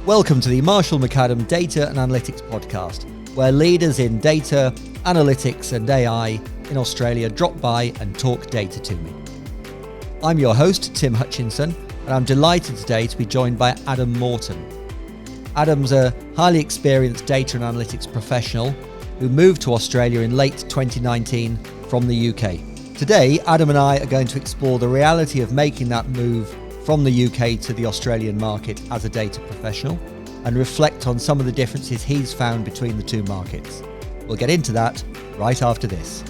Welcome to the Marshall McAdam Data and Analytics Podcast, where leaders in data, analytics and AI in Australia drop by and talk data to me. I'm your host, Tim Hutchinson, and I'm delighted today to be joined by Adam Morton. Adam's a highly experienced data and analytics professional who moved to Australia in late 2019 from the UK. Today, Adam and I are going to explore the reality of making that move from the UK to the Australian market as a data professional and reflect on some of the differences he's found between the two markets. We'll get into that right after this.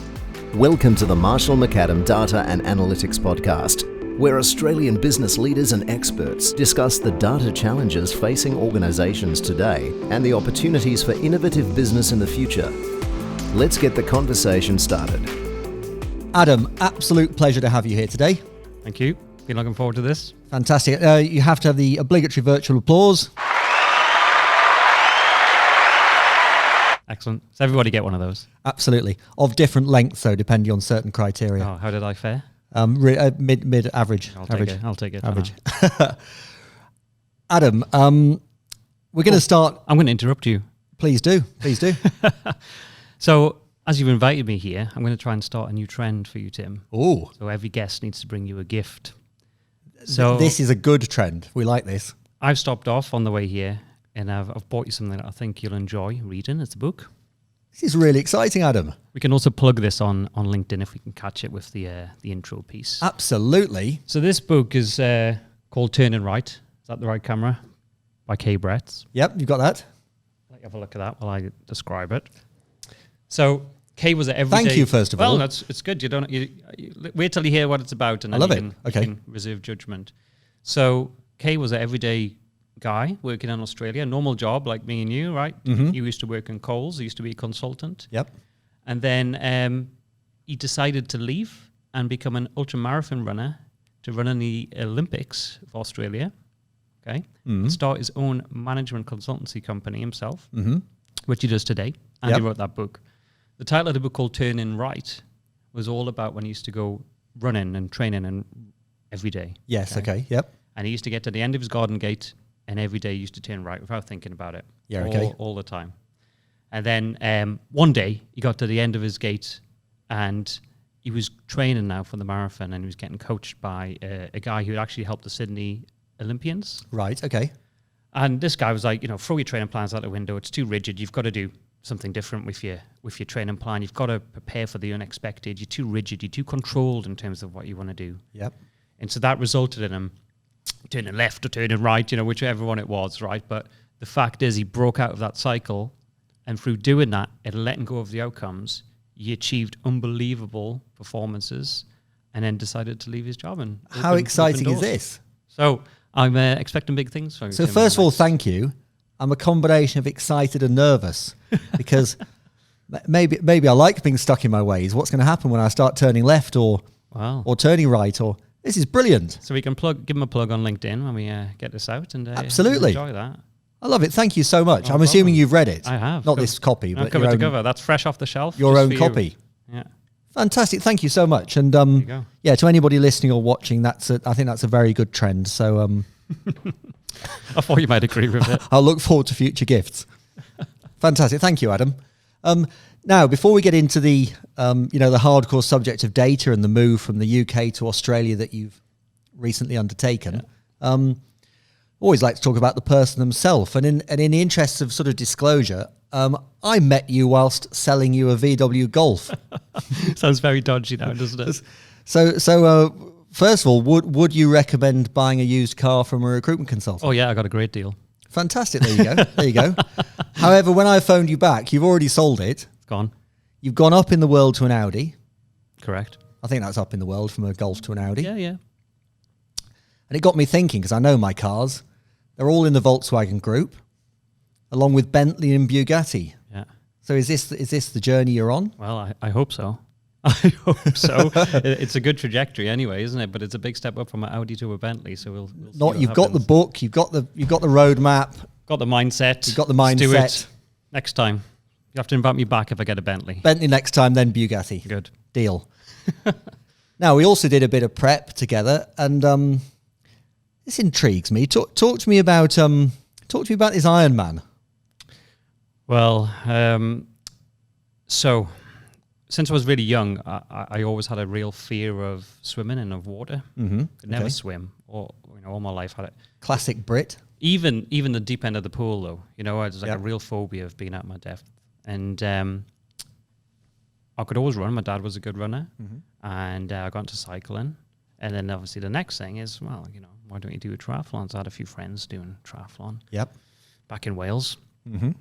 Welcome to the Marshall McAdam Data and Analytics Podcast, where Australian business leaders and experts discuss the data challenges facing organisations today and the opportunities for innovative business in the future. Let's get the conversation started. Adam, absolute pleasure to have you here today. Thank you. Been looking forward to this. Fantastic. You have to have the obligatory virtual applause. Excellent. Does everybody get one of those? Absolutely. Of different lengths, though, depending on certain criteria. Oh, how did I fare? Mid average. I'll take it. Average. Adam, we're going to start. I'm going to interrupt you. Please do. So, as you've invited me here, I'm going to try and start a new trend for you, Tim. Oh. So every guest needs to bring you a gift. So this is a good trend. We like this. I've stopped off on the way here, and I've bought you something that I think you'll enjoy reading. It's a book. This is really exciting, Adam. We can also plug this on LinkedIn if we can catch it with the intro piece. Absolutely. So this book is called Turning Right. Is that the right camera? By Kay Bretts. Yep, you got that. Let me have a look at that while I describe it. So Kay was at everyday. Thank you, first of all. Well, it's good. You wait till you hear what it's about, and then you can reserve judgment. So Kay was an everyday guy working in Australia, normal job like me and you, right? Mm-hmm. You used to work in Coles. He used to be a consultant. Yep. And then he decided to leave and become an ultramarathon runner to run in the Olympics for Australia. Okay. Mm-hmm. Start his own management consultancy company himself, which he does today. And he wrote that book. The title of the book, called Turning Right, was all about when he used to go running and training and every day. Yes, okay, yep. And he used to get to the end of his garden gate, and every day he used to turn right without thinking about it. Yeah, okay. All the time. And then one day he got to the end of his gate, and he was training now for the marathon, and he was getting coached by a guy who had actually helped the Sydney Olympians. Right, okay. And this guy was like, throw your training plans out the window. It's too rigid. You've got to do something different with your training plan. You've got to prepare for the unexpected. You're too rigid. You're too controlled in terms of what you want to do. Yep. And so that resulted in him turning left or turning right, whichever one it was, right? But the fact is, he broke out of that cycle, and through doing that and letting go of the outcomes, he achieved unbelievable performances, and then decided to leave his job. And how exciting is this? So I'm expecting big things from you. So first of all, thank you. I'm a combination of excited and nervous because maybe I like being stuck in my ways. What's going to happen when I start turning left or turning right? Or this is brilliant. So we can give him a plug on LinkedIn when we get this out, and absolutely enjoy that. I love it. Thank you so much. I'm assuming you've read it. I have. Not this copy, but cover to cover. That's fresh off the shelf. Your own copy. Yeah. Fantastic. Thank you so much. And yeah, to anybody listening or watching, I think that's a very good trend. So I thought you might agree with it. I'll look forward to future gifts. Fantastic. Thank you, Adam. Now, before we get into the the hardcore subject of data and the move from the UK to Australia that you've recently undertaken, always like to talk about the person themselves. And in the interests of sort of disclosure, I met you whilst selling you a VW Golf. Sounds very dodgy now, doesn't it? So first of all, would you recommend buying a used car from a recruitment consultant? Oh yeah, I got a great deal. Fantastic. There you go. However, when I phoned you back, you've already sold it. It's gone. You've gone up in the world to an Audi. Correct. I think that's up in the world from a Golf to an Audi. Yeah. And it got me thinking, because I know my cars. They're all in the Volkswagen group, along with Bentley and Bugatti. Yeah. So is this the journey you're on? Well, I hope so. I hope so. It's a good trajectory anyway, isn't it? But it's a big step up from an Audi to a Bentley. So we'll see you've got the book, you've got the roadmap, got the mindset. You've got the mindset. Let's do it next time. You have to invite me back if I get a Bentley. Bentley next time, then Bugatti. Good deal. Now we also did a bit of prep together, and this intrigues me. Talk to me about Talk to me about this Ironman. Well, so since I was really young, I always had a real fear of swimming and of water. Mm-hmm. Could never swim, or all my life had it. Classic Brit. Even the deep end of the pool, though, I was like a real phobia of being at my depth. And I could always run. My dad was a good runner, and I got into cycling. And then obviously the next thing is, well, why don't you do a triathlon? So I had a few friends doing triathlon. Yep. Back in Wales. Mm-hmm.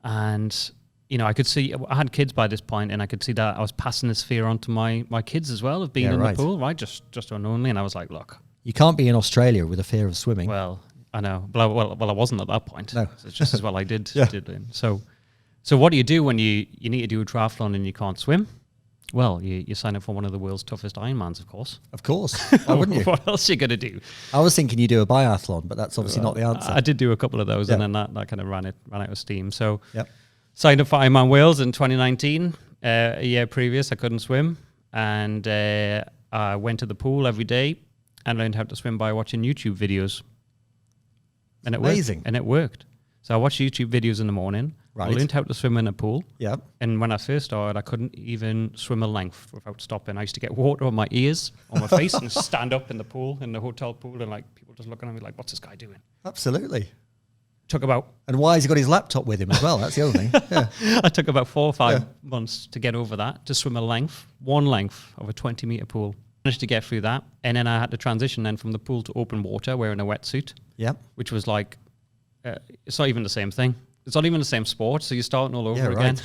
And I could see, I had kids by this point, and I could see that I was passing this fear on to my kids as well of being in the pool, right? Just unknowingly. And I was like, look, you can't be in Australia with a fear of swimming. Well, I know, but I wasn't at that point. No, so it's just as well I did. So what do you do when you need to do a triathlon and you can't swim? Well, you sign up for one of the world's toughest Ironmans, of course. Of course. Why wouldn't you? What else are you going to do? I was thinking you do a biathlon, but that's obviously not the answer. I did do a couple of those, and then that kind of ran out of steam. So yep. Signed up for Ironman Wales in 2019. A year previous, I couldn't swim, and I went to the pool every day and learned how to swim by watching YouTube videos. And it amazing. Worked. And it worked. So I watched YouTube videos in the morning. Right. I learned how to swim in a pool. Yep. And when I first started, I couldn't even swim a length without stopping. I used to get water on my ears, on my face, and stand up in the pool, in the hotel pool, and like people just looking at me like, "What's this guy doing?" Absolutely. Took about. And why has he got his laptop with him as well? That's the other thing. Yeah. I took about 4 or 5 months to get over that, to swim one length of a 20-meter pool. Managed to get through that, and then I had to transition then from the pool to open water, wearing a wetsuit. Yep. Which was like, it's not even the same thing. It's not even the same sport, so you're starting all over again.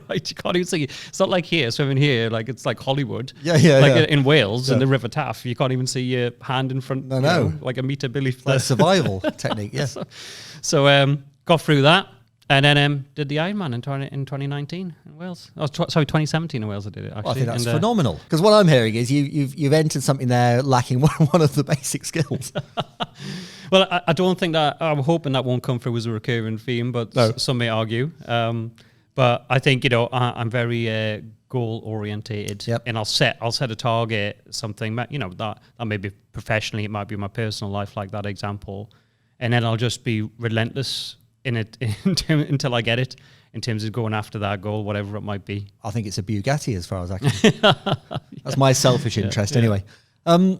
Right. You can't even see. It's not like here, swimming here, like it's like Hollywood. In Wales, in the River Taff, you can't even see your hand in front. No. Like a meter billy. The survival technique, yeah. So got through that, and then did the Ironman in 2019 in Wales. Oh, 2017 in Wales I did it, actually. Well, I think that's phenomenal. Because what I'm hearing is you've entered something there lacking one of the basic skills. Well, I don't think that, I'm hoping that won't come through as a recurring theme, but some may argue. But I think, I'm very goal orientated, and I'll set a target, something, that may be professionally, it might be my personal life, like that example. And then I'll just be relentless in it until I get it, in terms of going after that goal, whatever it might be. I think it's a Bugatti as far as I can. That's my selfish interest anyway. Good,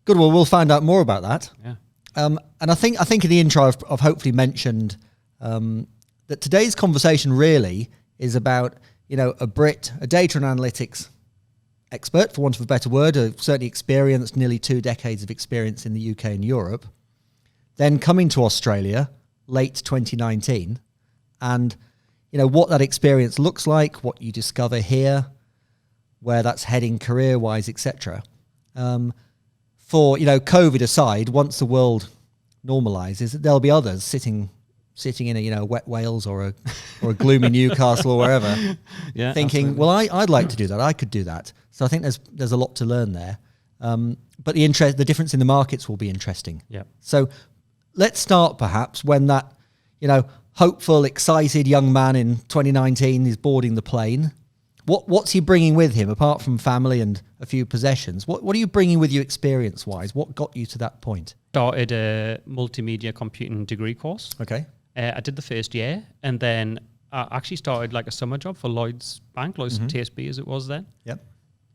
well, we'll find out more about that. Yeah. And I think in the intro I've hopefully mentioned that today's conversation really is about, a Brit, a data and analytics expert, for want of a better word, certainly experienced, nearly 2 decades of experience in the UK and Europe, then coming to Australia late 2019, and what that experience looks like, what you discover here, where that's heading career-wise, etc. For COVID aside, once the world normalizes, there'll be others sitting in a wet Wales or a gloomy Newcastle or wherever, thinking, absolutely. Well, I'd like to do that. I could do that. So I think there's a lot to learn there. But the difference in the markets will be interesting. Yeah. So let's start perhaps when that hopeful, excited young man in 2019 is boarding the plane. What's he bringing with him, apart from family and a few possessions? What are you bringing with you experience-wise? What got you to that point? Started a multimedia computing degree course. Okay. I did the first year, and then I actually started like a summer job for Lloyd's Bank, Lloyd's TSB as it was then. Yep.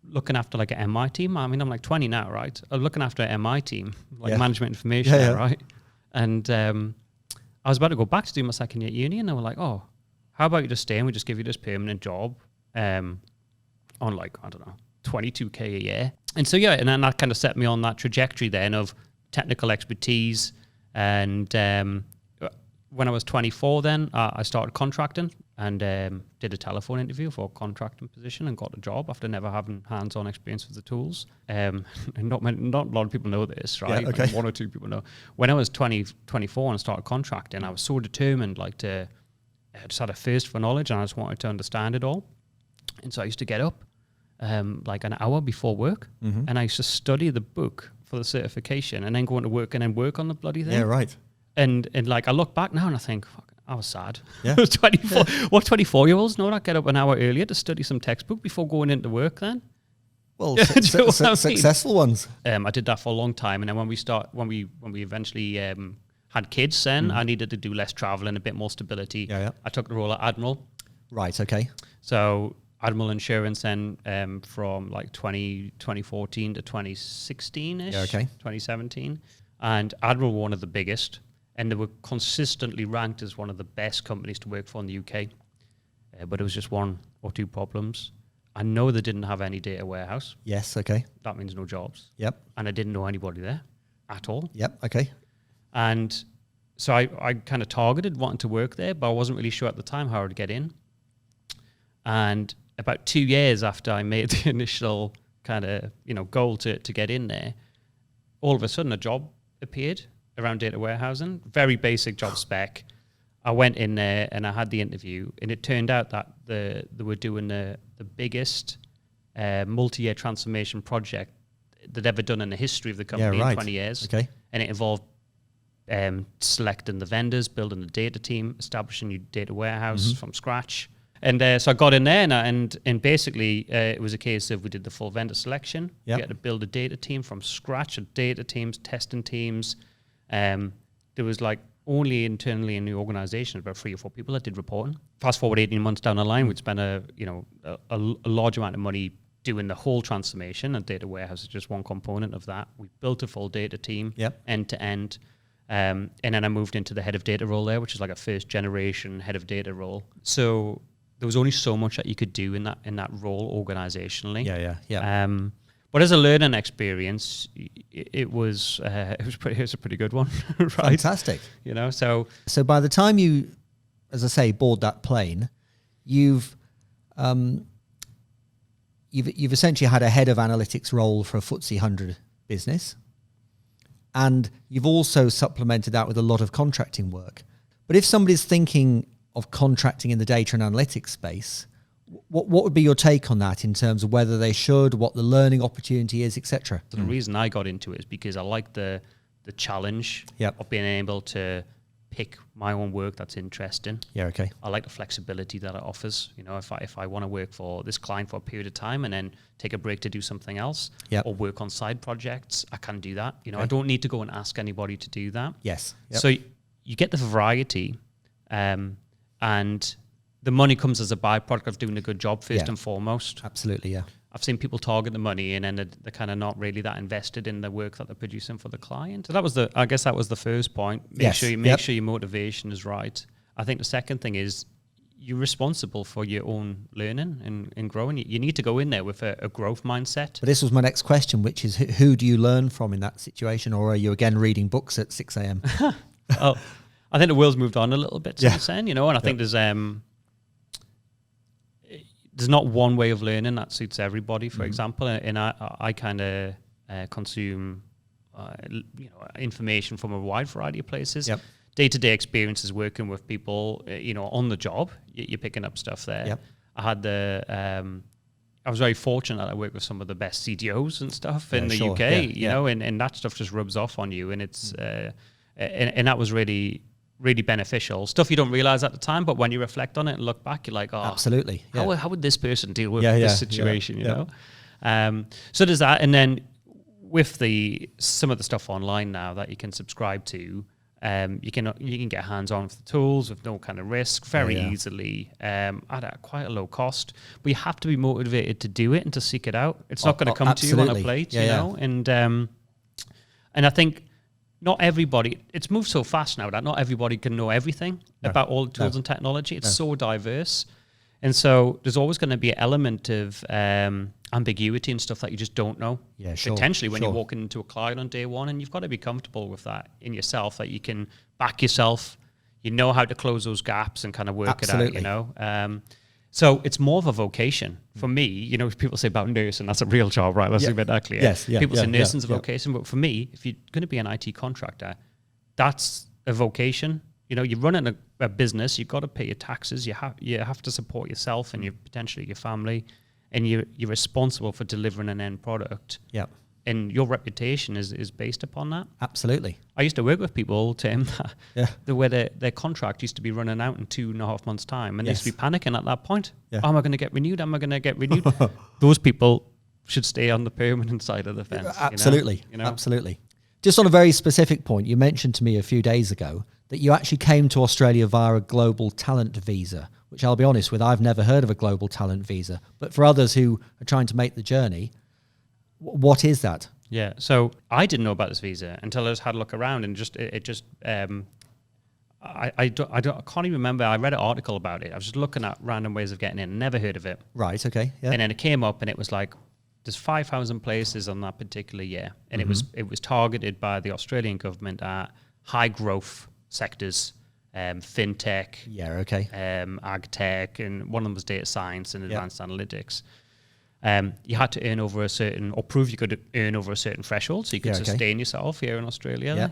Looking after like an MI team. I mean, I'm like 20 now, right? I'm looking after an MI team, like management information, right? And I was about to go back to do my second year at uni, and they were like, oh, how about you just stay and we just give you this permanent job on like, I don't know, 22K a year. And so, and then that kind of set me on that trajectory then of technical expertise. And when I was 24 then, I started contracting and did a telephone interview for a contracting position and got the job after never having hands-on experience with the tools. And not a lot of people know this, right? Yeah, okay. Like 1 or 2 people know. When I was 24 and started contracting, I was so determined, I just had a thirst for knowledge and I just wanted to understand it all. And so I used to get up like an hour before work and I used to study the book for the certification and then go into work and then work on the bloody thing. Yeah, right. And like I look back now and I think, fuck, I was sad. Yeah. I was 24. Yeah. What 24-year-olds know that get up an hour earlier to study some textbook before going into work then? Well, successful ones. I did that for a long time, and then when we eventually had kids then. I needed to do less traveling, a bit more stability. I took the role at Admiral. Right, okay. So Admiral Insurance then from like 2014 to 2016-ish, 2017. And Admiral were one of the biggest, and they were consistently ranked as one of the best companies to work for in the UK. But it was just one or two problems. I know they didn't have any data warehouse. Yes, okay. That means no jobs. Yep. And I didn't know anybody there at all. Yep, okay. And so I kind of targeted wanting to work there, but I wasn't really sure at the time how I would get in. And about 2 years after I made the initial kind of, goal to get in there, all of a sudden a job appeared around data warehousing, very basic job spec. I went in there and I had the interview, and it turned out that they were doing the biggest multi-year transformation project they'd ever done in the history of the company in 20 years. Okay. And it involved selecting the vendors, building the data team, establishing a new data warehouse from scratch. And so I got in there, and basically it was a case of we did the full vendor selection. We had to build a data team from scratch, data teams, testing teams. There was like only internally in the organization about 3 or 4 people that did reporting. Fast forward 18 months down the line, we'd spent a large amount of money doing the whole transformation, and data warehouse is just one component of that. We built a full data team end to end. And then I moved into the head of data role there, which is like a first generation head of data role. So there was only so much that you could do in that role organizationally. But as a learning experience, it was a pretty good one, right? Fantastic. So by the time you, as I say, board that plane, you've essentially had a head of analytics role for a FTSE 100 business, and you've also supplemented that with a lot of contracting work. But if somebody's thinking of contracting in the data and analytics space, what would be your take on that in terms of whether they should, what the learning opportunity is, etc.? The reason I got into it is because I like the challenge of being able to pick my own work that's interesting. I like the flexibility that it offers. If I want to work for this client for a period of time and then take a break to do something else or work on side projects, I can do that. I don't need to go and ask anybody to do that. So you get the variety, and the money comes as a byproduct of doing a good job first and foremost. Absolutely, I've seen people target the money and then they're kind of not really that invested in the work that they're producing for the client. So I guess that was the first point. Make sure your motivation is right. I think the second thing is you're responsible for your own learning and growing. You need to go in there with a growth mindset. But this was my next question, which is who do you learn from in that situation? Or are you again reading books at 6 a.m.? Oh, I think the world's moved on a little bit since then, and I think there's not one way of learning that suits everybody, for example, and I kind of consume information from a wide variety of places. Day-to-day experiences working with people, on the job, you're picking up stuff there. I had I was very fortunate that I worked with some of the best CDOs and stuff in the UK, and that stuff just rubs off on you, and it's and that was really beneficial. Stuff you don't realize at the time, but when you reflect on it and look back, you're like, oh, absolutely. How would this person deal with this situation? You know? So there's that, and then with some of the stuff online now that you can subscribe to, you can get hands-on with the tools with no kind of risk very easily at quite a low cost. But you have to be motivated to do it and to seek it out. It's not going to come to you on a plate, you know. And I think not everybody. It's moved so fast now that not everybody can know everything about all the tools and technology. It's so diverse, and so there's always going to be an element of ambiguity and stuff that you just don't know. Potentially when you're walking into a client on day one, and you've got to be comfortable with that in yourself, that you can back yourself, you know how to close those gaps and kind of work it out, you know. So it's more of a vocation for me. You know, people say about nursing, that's a real job, right? Let's make that clear. People say nursing's a vocation, but for me, if you're going to be an IT contractor, that's a vocation. You know, you're running a business, you've got to pay your taxes, you have to support yourself and potentially your family, and you're responsible for delivering an end product. And your reputation is based upon that. Absolutely. I used to work with people, Tim, where their contract used to be running out in 2.5 months' time, and they used to be panicking at that point. Am I going to get renewed? Am I going to get renewed? Those people should stay on the permanent side of the fence. Absolutely. You know? Absolutely. Just on a very specific point, you mentioned to me a few days ago that you actually came to Australia via a global talent visa, which I'll be honest with, I've never heard of a global talent visa. But for others who are trying to make the journey, what is that? Yeah, so I didn't know about this visa until I just had a look around, and I can't even remember. I read an article about it. I was just looking at random ways of getting in. Never heard of it. Right. Okay. Yeah. And then it came up, and it was like there's 5,000 places on that particular year, and it was targeted by the Australian government at high growth sectors, fintech, ag tech, and one of them was data science and advanced analytics. You had to earn over a certain, or prove you could earn over a certain threshold, so you could sustain yourself here in Australia. Yeah.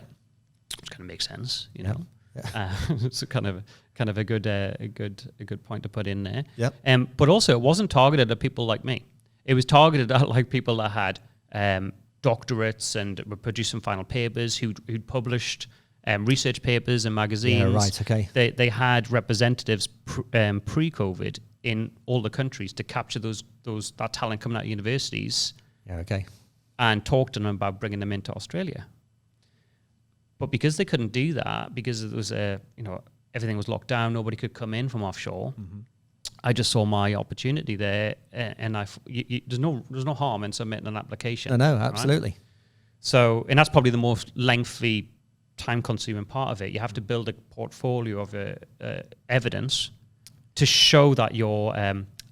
Which kind of makes sense, you know. Yeah. It's kind of a good point to put in there. Yeah. But also, it wasn't targeted at people like me. It was targeted at like people that had doctorates and were producing final papers, who'd published research papers in magazines. Yeah. Right. Okay. They had representatives pre-COVID in all the countries to capture that talent coming out of universities. Yeah. Okay. And talk to them about bringing them into Australia. But because they couldn't do that, because it was everything was locked down, nobody could come in from offshore. I just saw my opportunity there, and there's no harm in submitting an application. No, absolutely. Right? So, and that's probably the most lengthy, time-consuming part of it. You have to build a portfolio of evidence to show that you're.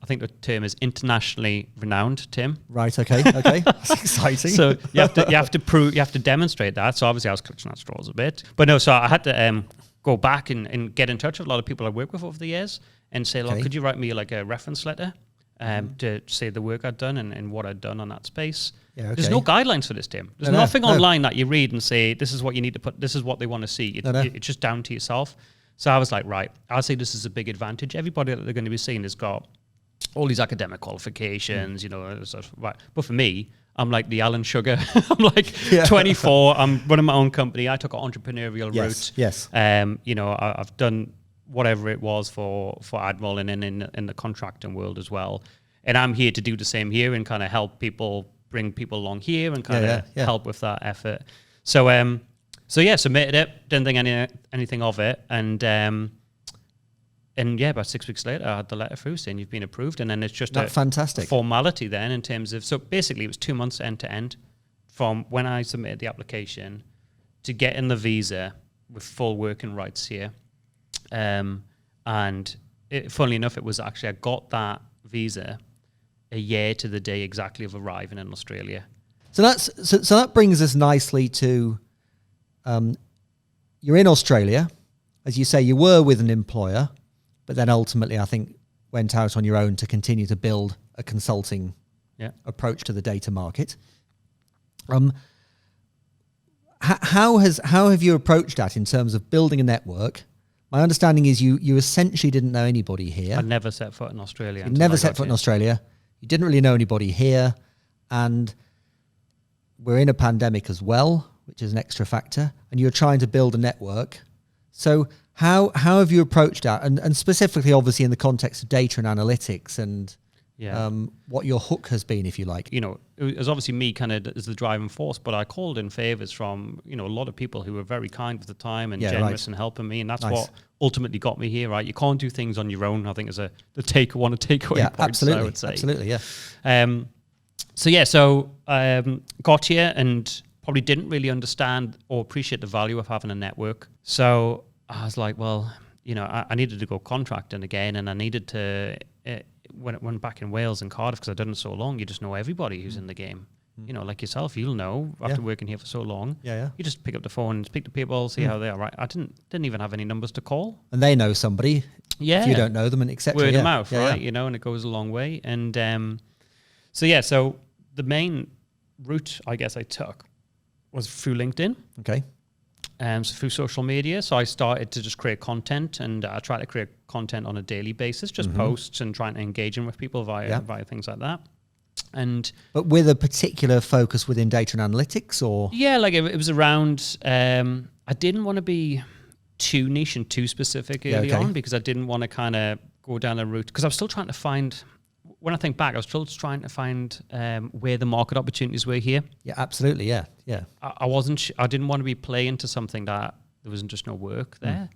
I think the term is internationally renowned, Tim. Right. Okay. Okay. That's exciting. So you have to demonstrate that. So obviously I was clutching at straws a bit, but no. So I had to go back and get in touch with a lot of people I work with over the years and say, look, could you write me like a reference letter to say the work I'd done and what I'd done on that space. Yeah, okay. There's no guidelines for this, Tim. There's nothing online that you read and say, this is what you need to put, this is what they want to see. It's just down to yourself. So I was like, right, I'll say this is a big advantage. Everybody that they're going to be seeing has got all these academic qualifications, sort of, right. But for me, I'm like the Alan Sugar. I'm like 24. I'm running my own company. I took an entrepreneurial route. Yes. I've done whatever it was for Admiral and in the contracting world as well. And I'm here to do the same here and kind of help people, bring people along here and kind of help with that effort. So submitted it. Didn't think anything of it, and about 6 weeks later, I had the letter through saying you've been approved, and then it's just fantastic formality then in terms of, so basically it was 2 months end to end from when I submitted the application to getting the visa with full working rights here. And funnily enough, it was actually, I got that visa a year to the day exactly of arriving in Australia. So that brings us nicely to, you're in Australia, as you say, you were with an employer, but then ultimately, I think, went out on your own to continue to build a consulting approach to the data market. How have you approached that in terms of building a network? My understanding is you essentially didn't know anybody here. I'd never set foot in Australia. You never set foot in Australia. You didn't really know anybody here, and we're in a pandemic as well, which is an extra factor. And you're trying to build a network. So how have you approached that? And specifically, obviously, in the context of data and analytics and what your hook has been, if you like. It was obviously me kind of as the driving force, but I called in favors from, a lot of people who were very kind at the time and generous in helping me. And that's what ultimately got me here, right? You can't do things on your own, I think is the takeaway point, absolutely, I would say. Absolutely, yeah. So got here and probably didn't really understand or appreciate the value of having a network. So I was like, well, I needed to go contracting again, and I needed to, when it went back in Wales and Cardiff, because I'd done it so long, you just know everybody who's in the game. Like yourself, you'll know after working here for so long. You just pick up the phone and speak to people, see how they are. Right? I didn't even have any numbers to call. And they know somebody. Yeah. If you don't know them, and etc. Word of mouth, right? And it goes a long way. And so the main route I guess I took was through LinkedIn. Okay. So through social media. So I started to just create content, and I try to create content on a daily basis, just posts and trying to engage with people via things like that. But with a particular focus within data and analytics, or? Yeah, like it was around, I didn't want to be too niche and too specific early on, because I didn't want to kind of go down a route, because I was still trying to find when I think back, I was still trying to find where the market opportunities were here. Yeah, absolutely. Yeah, yeah. I wasn't. I didn't want to be playing to something that there wasn't just no work there.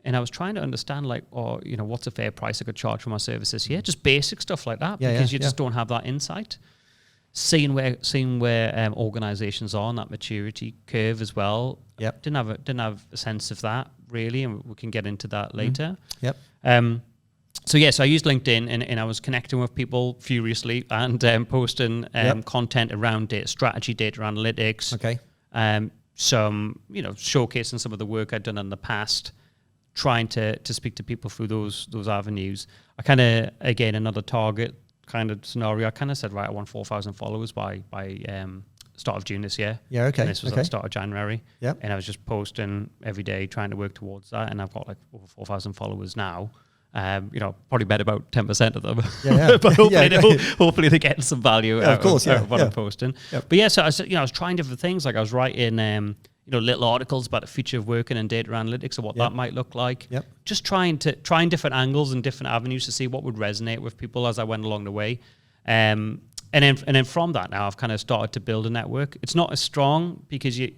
And I was trying to understand, like, what's a fair price I could charge for my services here? Just basic stuff like that, because you just don't have that insight. Seeing where organizations are on that maturity curve as well. Yep. Didn't have a sense of that really, and we can get into that later. Yep. So I used LinkedIn and I was connecting with people furiously and posting content around data strategy, data analytics. Okay. Some, showcasing some of the work I'd done in the past, trying to speak to people through those avenues. I kind of, again, another target kind of scenario. I kind of said, right, I want 4,000 followers by start of June this year. Yeah, okay. And this was at the start of January. Yeah. And I was just posting every day, trying to work towards that. And I've got like over 4,000 followers now. Probably bet about 10% of them. Yeah. But hopefully they're getting some value out of what I'm posting. Yep. But yeah, so I was trying different things. Like I was writing, little articles about the future of working in data analytics and what that might look like. Yep. Just trying different angles and different avenues to see what would resonate with people as I went along the way. And then from that now I've kind of started to build a network. It's not as strong because you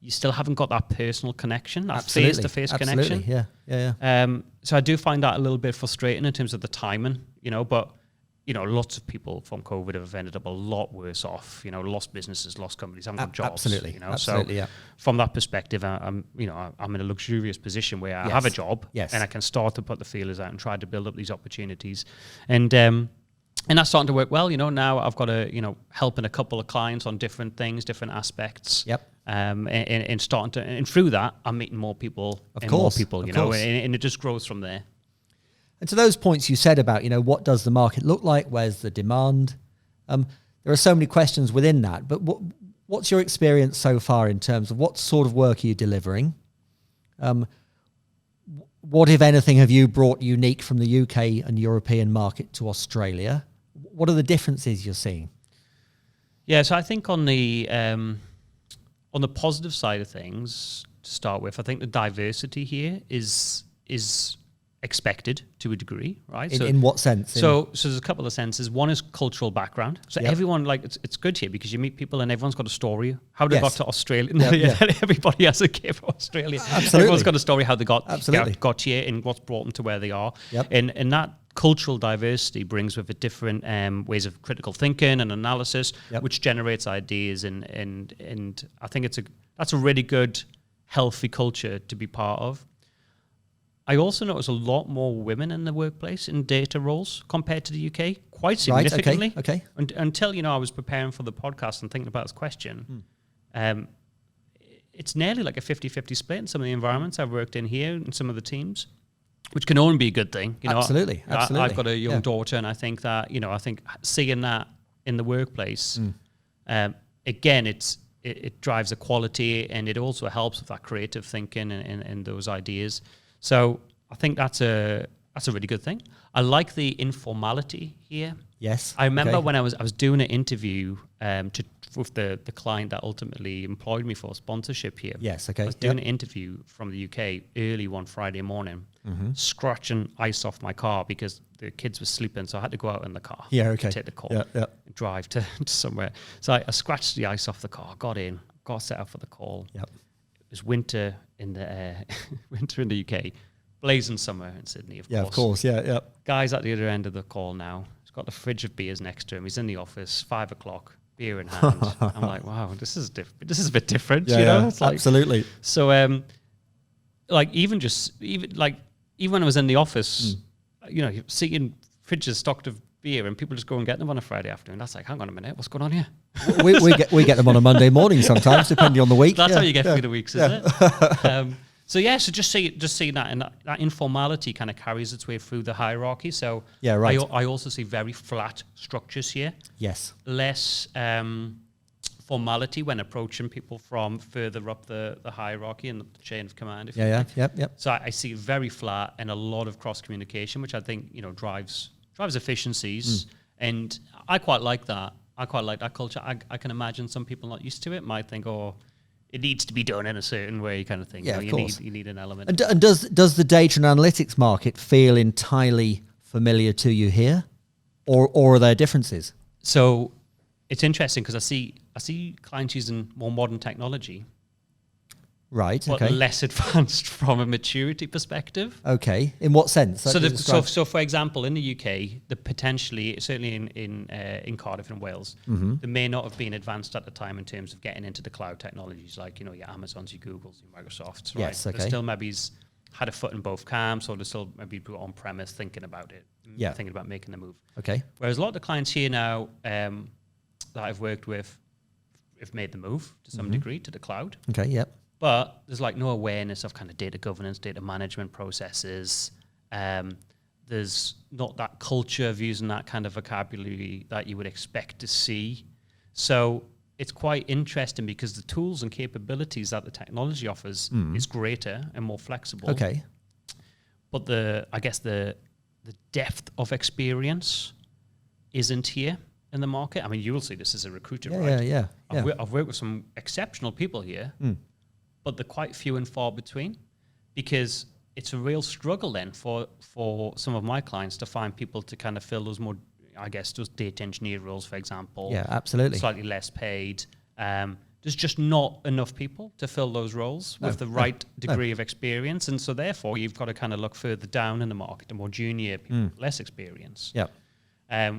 still haven't got that personal connection, that face-to-face connection. Yeah. So I do find that a little bit frustrating in terms of the timing, but lots of people from COVID have ended up a lot worse off, lost businesses, lost companies, haven't got jobs. Absolutely. So from that perspective, I'm in a luxurious position where I have a job and I can start to put the feelers out and try to build up these opportunities. And that's starting to work well. Now I've got helping a couple of clients on different things, different aspects. Yep. And starting to, and through that, I'm meeting more people, more people, and it just grows from there. And to those points you said about, what does the market look like? Where's the demand? There are so many questions within that, but what's your experience so far in terms of what sort of work are you delivering? What, if anything, have you brought unique from the UK and European market to Australia? What are the differences you're seeing? Yeah, so I think on the positive side of things, to start with, I think the diversity here is expected to a degree, right? In what sense? So there's a couple of senses. One is cultural background. So everyone, it's good here because you meet people and everyone's got a story. How they got to Australia. Everybody has a gift for Australia. Absolutely. Everyone's got a story how they got here and what's brought them to where they are. Yep. And that cultural diversity brings with it different ways of critical thinking and analysis, which generates ideas. And I think that's a really good, healthy culture to be part of. I also notice a lot more women in the workplace in data roles compared to the UK, quite significantly. Right, okay. Until, I was preparing for the podcast and thinking about this question. It's nearly like a 50-50 split in some of the environments I've worked in here and some of the teams, which can only be a good thing. Absolutely. I've got a young daughter, and I think that, seeing that in the workplace, again, it drives equality, and it also helps with that creative thinking and those ideas. So I think that's a really good thing. I like the informality here. Yes. I remember when I was doing an interview with the client that ultimately employed me for sponsorship here. Yes, okay. I was doing an interview from the UK early one Friday morning, scratching ice off my car because the kids were sleeping, so I had to go out in the car to take the call and drive to somewhere. So I scratched the ice off the car, got in, got set up for the call. Yep. It was winter in the UK, blazing summer in Sydney, of course. Yeah, of course, yeah. Guy's at the other end of the call now. He's got the fridge of beers next to him. He's in the office, 5:00, beer in hand. I'm like, wow, this is a bit different, It's like, absolutely. So, even when I was in the office, seeing fridges stocked of beer and people just go and get them on a Friday afternoon. That's like, hang on a minute, what's going on here? we get them on a Monday morning sometimes, depending on the week. That's how you get through the weeks, is it? So just seeing that, and that informality kind of carries its way through the hierarchy. So I also see very flat structures here. Yes. Less formality when approaching people from further up the hierarchy and the chain of command. If you like. Yep. So I see very flat and a lot of cross communication, which I think drives efficiencies, and I quite like that. I quite like that culture. I can imagine some people not used to it might think, it needs to be done in a certain way, kind of thing. Yeah, of course. You need an element. And does the data and analytics market feel entirely familiar to you here? Or are there differences? So it's interesting because I see clients using more modern technology, Right. but Okay. less advanced from a maturity perspective. Okay. In what sense? So for example, in the UK, the potentially, certainly in Cardiff and Wales, they may not have been advanced at the time in terms of getting into the cloud technologies, like your Amazons, your Googles, your Microsofts. Right? Yes, okay. They still maybe had a foot in both camps, or they still maybe put on premise thinking about it, thinking about making the move. Okay. Whereas a lot of the clients here now that I've worked with have made the move to some degree to the cloud. Okay. Yep. But there's like no awareness of kind of data governance, data management processes. There's not that culture of using that kind of vocabulary that you would expect to see. So it's quite interesting because the tools and capabilities that the technology offers is greater and more flexible. Okay. But the depth of experience isn't here in the market. I mean, you will see this as a recruiter, right? Yeah. I've worked with some exceptional people here, but they're quite few and far between, because it's a real struggle then for some of my clients to find people to kind of fill those more, I guess, those data engineer roles, for example. Yeah, absolutely. Slightly less paid. There's just not enough people to fill those roles with the right degree of experience. And so therefore, you've got to kind of look further down in the market, the more junior people, less experience. Yeah.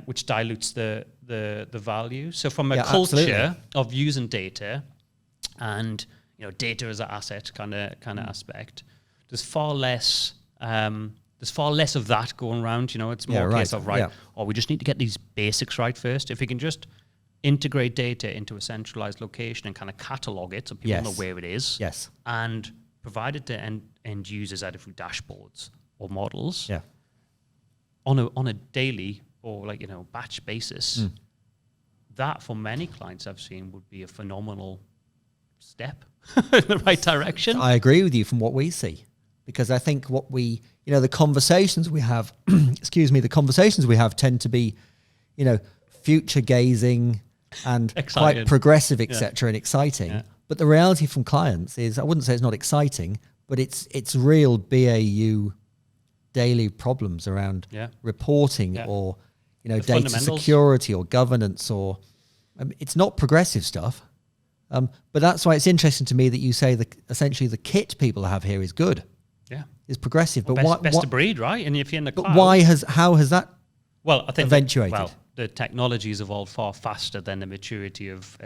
Which dilutes the value. So from a culture absolutely. of using data and data as an asset kind of aspect, there's far less of that going around. It's more a case of we just need to get these basics right first. If we can just integrate data into a centralized location and kind of catalog it so people know where it is, and provide it to end users either through dashboards or models on a daily or batch basis, that for many clients I've seen would be a phenomenal step in the right direction. I agree with you from what we see, because I think what we, the conversations we have, the conversations we have tend to be, future gazing and quite progressive, etc., and exciting. Yeah. But the reality from clients is, I wouldn't say it's not exciting, but it's real BAU daily problems around reporting or data security or governance, or it's not progressive stuff. But that's why it's interesting to me that you say that essentially the kit people have here is good. Yeah, is progressive. Well, but best of breed, right? And if you're in the cloud, but how has that? Well, I think eventuated. The technology has evolved far faster than the maturity of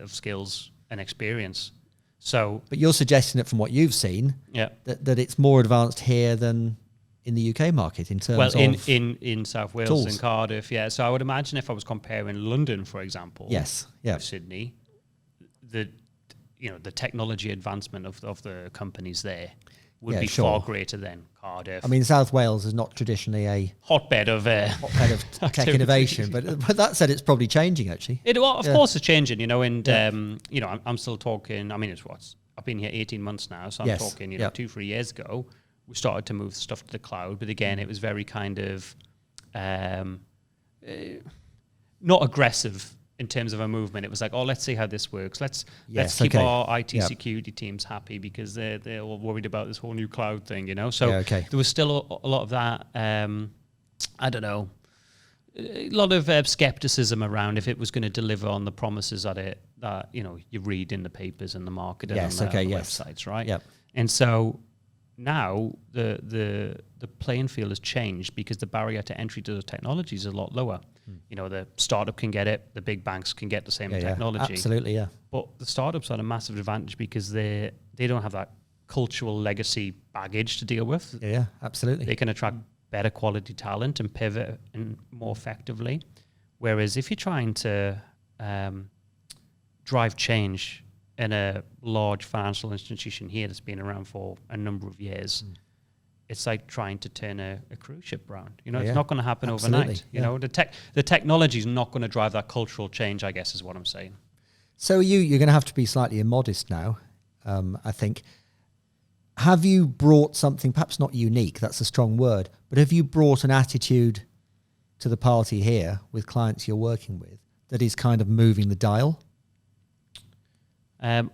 skills and experience. So, but you're suggesting that from what you've seen, that it's more advanced here than in the UK market in terms of in South Wales tools. and Cardiff. Yeah, so I would imagine if I was comparing London, for example, with Sydney, the technology advancement of the companies there would be far greater than Cardiff. I mean, South Wales is not traditionally a hotbed of tech innovation, but that said, it's probably changing actually. Of course, it's changing. I'm still talking. I mean, I've been here 18 months now, so I'm talking. 2-3 years ago, we started to move stuff to the cloud, but again, it was very kind of not aggressive in terms of a movement. It was like, let's see how this works. Let's keep our IT security teams happy because they're all worried about this whole new cloud thing, So there was still a lot of that. I don't know, a lot of skepticism around if it was going to deliver on the promises that you read in the papers and the market and on the websites, right? Yep. And so now the playing field has changed because the barrier to entry to those technologies is a lot lower. The startup can get it, the big banks can get the same technology. Absolutely, yeah. But the startups are at a massive advantage because they don't have that cultural legacy baggage to deal with. Yeah, absolutely. They can attract better quality talent and pivot more effectively. Whereas if you're trying to drive change in a large financial institution here that's been around for a number of years, it's like trying to turn a cruise ship around. It's not going to happen overnight. The technology is not going to drive that cultural change, I guess, is what I'm saying. So you're going to have to be slightly immodest now, I think. Have you brought something, perhaps not unique, that's a strong word, but have you brought an attitude to the party here with clients you're working with that is kind of moving the dial?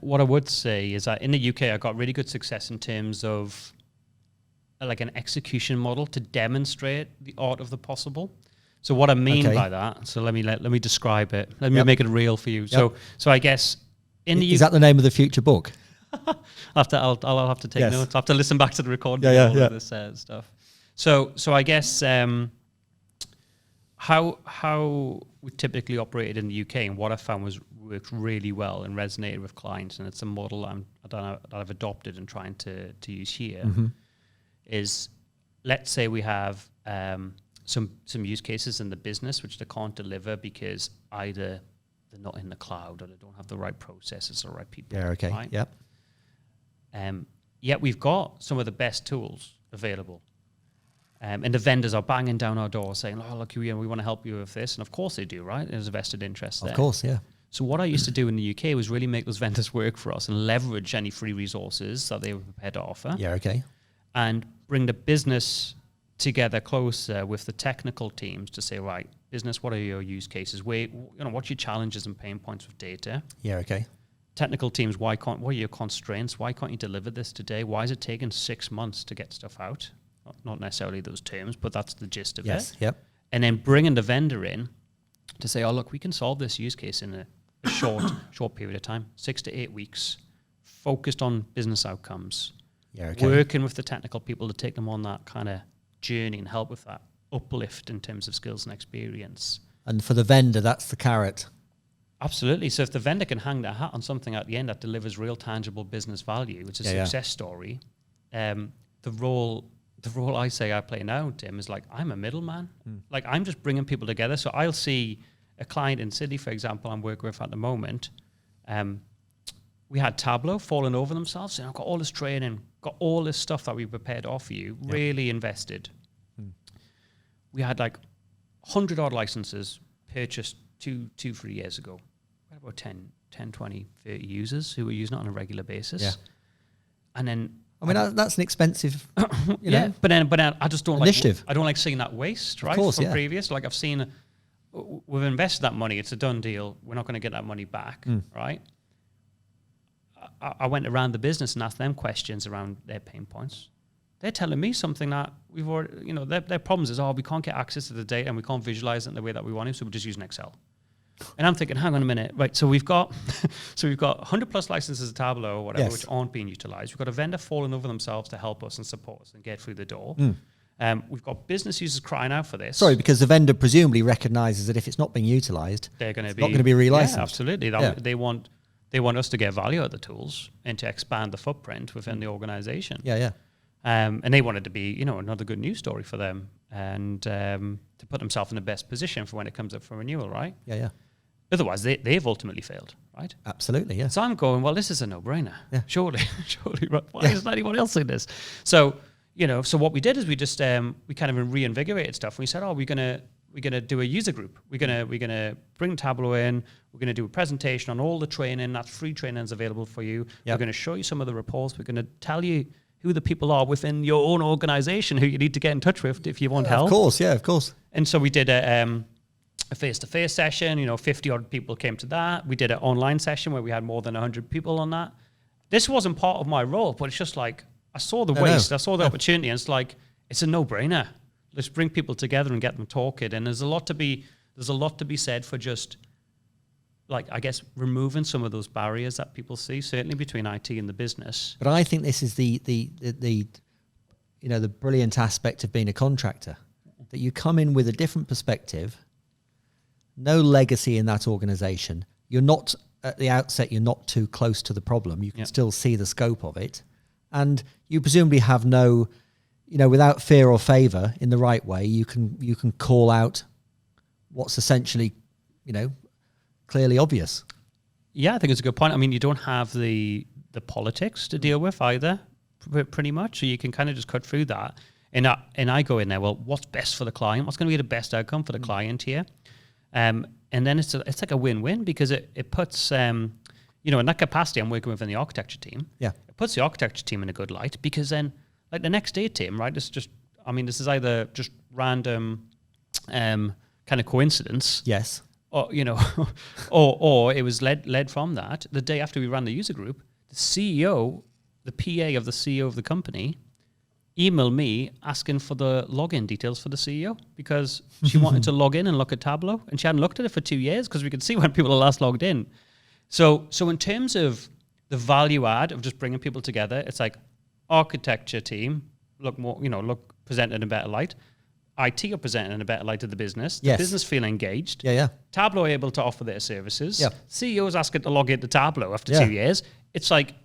What I would say is that in the UK, I got really good success in terms of like an execution model to demonstrate the art of the possible. So what I mean Okay. by that, so let me describe it. Let me make it real for you. Yep. So I guess in the Is that the name of the future book? I'll have to take Yes. notes. I'll have to listen back to the recording Yeah, of yeah, all of this stuff. So I guess how we typically operated in the UK and what I found worked really well and resonated with clients, and it's a model that I've adopted and trying to use here, is let's say we have some use cases in the business which they can't deliver because either they're not in the cloud or they don't have the right processes or the right people. Yeah, okay. Right? Yep. Yet we've got some of the best tools available. And the vendors are banging down our door saying, oh, look, we want to help you with this. And of course they do, right? There's a vested interest there. Of course, yeah. So what I used to do in the UK was really make those vendors work for us and leverage any free resources that they were prepared to offer. Yeah, okay. And bring the business together closer with the technical teams to say, right, business, what are your use cases? What's your challenges and pain points with data? Yeah, okay. Technical teams, what are your constraints? Why can't you deliver this today? Why is it taking 6 months to get stuff out? Not necessarily those terms, but that's the gist of Yes, it. yep. And then bringing the vendor in to say, oh, look, we can solve this use case in a short period of time, 6 to 8 weeks, focused on business outcomes, Yeah, okay. working with the technical people to take them on that kind of journey and help with that uplift in terms of skills and experience. And for the vendor, that's the carrot. Absolutely. So if the vendor can hang their hat on something at the end that delivers real tangible business value, it's a success story. The role I say I play now, Tim, is like I'm a middleman. Like I'm just bringing people together. So I'll see a client in Sydney, for example, I'm working with at the moment. We had Tableau falling over themselves, saying, I've got all this training, got all this stuff that we prepared to offer you, really invested. We had like 100 odd licenses purchased 2-3 years ago. We had about 10, 20, 30 users who were using it on a regular basis. Yeah. And then I mean, that's an expensive, you yeah, know. but then I just don't initiative. I don't like seeing that waste, right? course, from yeah. previous. Like I've seen, we've invested that money. It's a done deal. We're not going to get that money back, right? I went around the business and asked them questions around their pain points. They're telling me something that we've already, their problems is, we can't get access to the data and we can't visualize it in the way that we want to, so we're just using Excel. And I'm thinking, hang on a minute, right? So we've got 100 plus licenses of Tableau or whatever, which aren't being utilized. We've got a vendor falling over themselves to help us and support us and get through the door. We've got business users crying out for this. Sorry, because the vendor presumably recognizes that if it's not being utilized, they're going to be not going to be relicensed. Yeah, absolutely. They want us to get value out of the tools and to expand the footprint within the organization. Yeah, yeah. And they wanted to be, another good news story for them and to put themselves in the best position for when it comes up for renewal, right? Yeah, yeah. Otherwise, they've ultimately failed, right? Absolutely, yeah. So I'm going, well, this is a no-brainer. Yeah. Surely, right? Why isn't anyone else in this? So, so what we did is we just we kind of reinvigorated stuff. We said, we're gonna do a user group. We're gonna bring Tableau in. We're gonna do a presentation on all the training. That's free training is available for you. Yep. We're gonna show you some of the reports. We're gonna tell you who the people are within your own organization who you need to get in touch with if you want help. Of course, yeah, of course. And so we did a face-to-face session, 50 odd people came to that. We did an online session where we had more than 100 people on that. This wasn't part of my role, but it's just like, I saw the waste, I saw the opportunity, and it's like, it's a no-brainer. Let's bring people together and get them talking. And there's a lot to be said for just, like, I guess, removing some of those barriers that people see, certainly between IT and the business. But I think this is the brilliant aspect of being a contractor, that you come in with a different perspective, no legacy in that organization. You're not, at the outset, you're not too close to the problem. You can still see the scope of it. And you presumably have no, without fear or favor, in the right way, you can call out what's essentially, clearly obvious. Yeah, I think it's a good point. I mean, you don't have the politics to deal with either, pretty much. So you can kind of just cut through that. And I go in there, well, what's best for the client? What's going to be the best outcome for the client here? And then it's like a win-win because it puts, in that capacity, I'm working within the architecture team. Yeah. It puts the architecture team in a good light because then, like the next day, Tim, right? This is either just random kind of coincidence. Yes. Or, or it was led from that. The day after we ran the user group, the CEO, the PA of the CEO of the company, email me asking for the login details for the CEO because she wanted to log in and look at Tableau, and she hadn't looked at it for 2 years because we could see when people are last logged in. So in terms of the value add of just bringing people together, it's like architecture team look presented in a better light. IT are presented in a better light to the business. The business feel engaged. Yeah. Tableau are able to offer their services. Yeah. CEOs asking to log into Tableau after 2 years. It's like,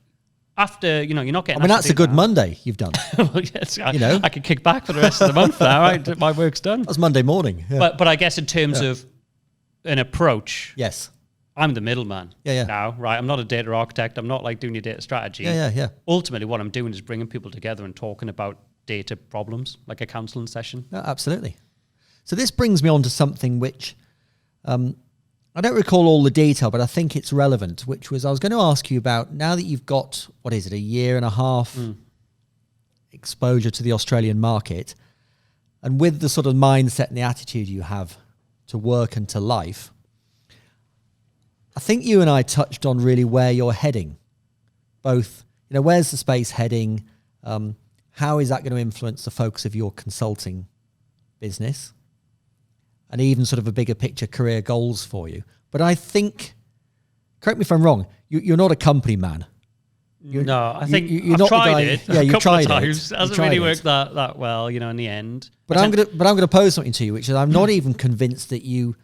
after, you're not getting... I mean, that's a good Monday you've done. Well, yes, I can kick back for the rest of the month now. Right? My work's done. That's Monday morning. Yeah. But I guess in terms of an approach... Yes. I'm the middleman now, right? I'm not a data architect. I'm not like doing your data strategy. Yeah. Ultimately, what I'm doing is bringing people together and talking about data problems, like a counseling session. No, absolutely. So this brings me on to something which I don't recall all the detail, but I think it's relevant, which was I was going to ask you about now that you've got, a year and a half exposure to the Australian market, and with the sort of mindset and the attitude you have to work and to life, I think you and I touched on really where you're heading. Both, where's the space heading? How is that going to influence the focus of your consulting business? And even sort of a bigger picture career goals for you. But I think, correct me if I'm wrong, you're not a company man. I think I've tried it a couple of times. It hasn't really worked that well, in the end. But I'm gonna pose something to you, which is I'm not even convinced that you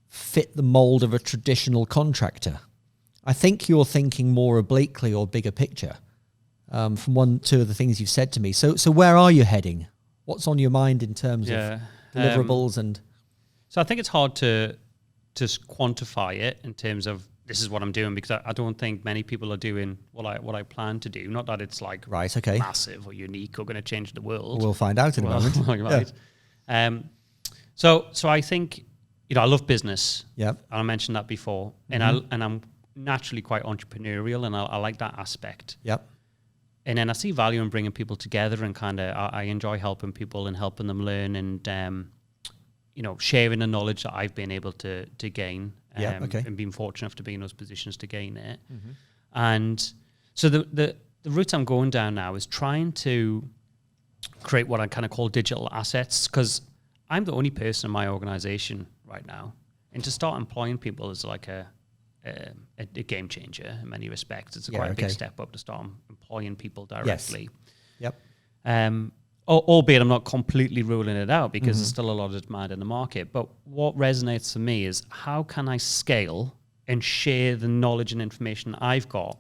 fit the mold of a traditional contractor. I think you're thinking more obliquely or bigger picture from two of the things you've said to me. So where are you heading? What's on your mind in terms of deliverables and... So I think it's hard to quantify it in terms of this is what I'm doing, because I don't think many people are doing what I plan to do. Not that it's like massive or unique or going to change the world. We'll find out in a moment. Right. Yeah. So I think I love business. Yeah. I mentioned that before, and I'm naturally quite entrepreneurial, and I like that aspect. Yep. And then I see value in bringing people together, and I enjoy helping people and helping them learn, and sharing the knowledge that I've been able to gain, and being fortunate enough to be in those positions to gain it. Mm-hmm. And so the route I'm going down now is trying to create what I kind of call digital assets, because I'm the only person in my organization right now, and to start employing people is like a game changer in many respects. It's quite a big step up to start employing people directly. Yes. Yep. Albeit I'm not completely ruling it out, because there's still a lot of demand in the market. But what resonates for me is how can I scale and share the knowledge and information I've got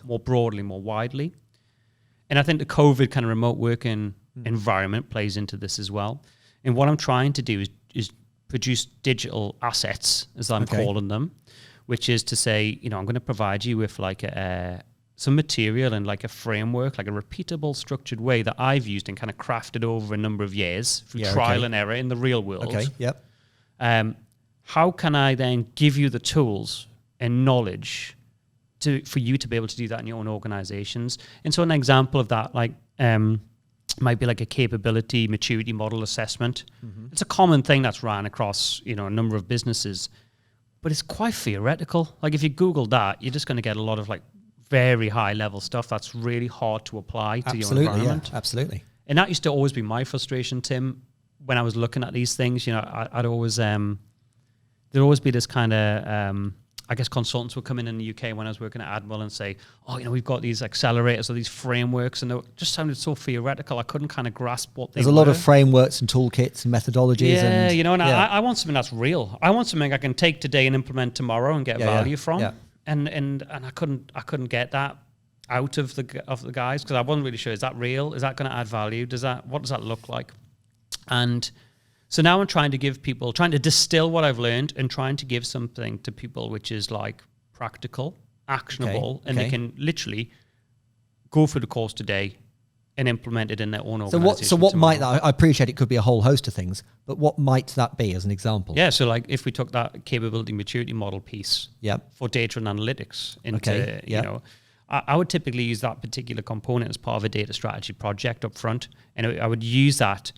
more broadly, more widely. And I think the COVID kind of remote working environment plays into this as well. And what I'm trying to do is produce digital assets, as I'm calling them, which is to say, I'm going to provide you with like some material and like a framework, like a repeatable, structured way that I've used and kind of crafted over a number of years through trial and error in the real world. Okay, yep. How can I then give you the tools and knowledge for you to be able to do that in your own organizations? And so an example of that, might be like a capability maturity model assessment. Mm-hmm. It's a common thing that's run across, a number of businesses, but it's quite theoretical. Like if you Google that, you're just going to get a lot of like very high level stuff that's really hard to apply to your environment. Yeah, absolutely. And that used to always be my frustration, Tim, when I was looking at these things. I'd always there'd always be this kind of I guess consultants would come in the UK when I was working at Admiral and say, we've got these accelerators or these frameworks, and they just sounded so theoretical. I couldn't kind of grasp what they were. There's a lot of frameworks and toolkits and methodologies. I want something that's real. I want something I can take today and implement tomorrow and get value from. Yeah. And I couldn't get that out of the guys, because I wasn't really sure, is that real? Is that going to add value? What does that look like? And so now I'm trying to distill what I've learned and trying to give something to people which is like practical, actionable, and they can literally go through the course today and implement it in their own organization. So what might that, I appreciate it could be a whole host of things, but what might that be as an example? Yeah, so like if we took that capability maturity model piece for data and analytics into, I would typically use that particular component as part of a data strategy project up front, and I would use that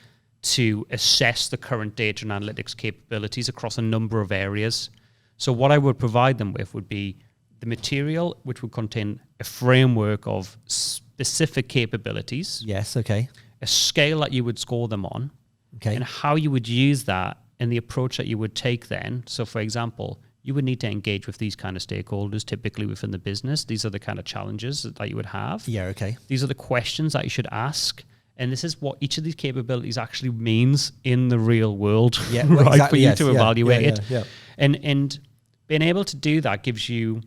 to assess the current data and analytics capabilities across a number of areas. So what I would provide them with would be the material, which would contain a framework of specific capabilities. Yes, okay. a scale that you would score them on, Okay. and how you would use that and the approach that you would take then. So, for example, you would need to engage with these kind of stakeholders typically within the business. These are the kind of challenges that you would have. Yeah, okay. These are the questions that you should ask. And this is what each of these capabilities actually means in the real world, Yeah, right? exactly, For you yes, to yeah, evaluate yeah, it. yeah. And being able to do that gives you,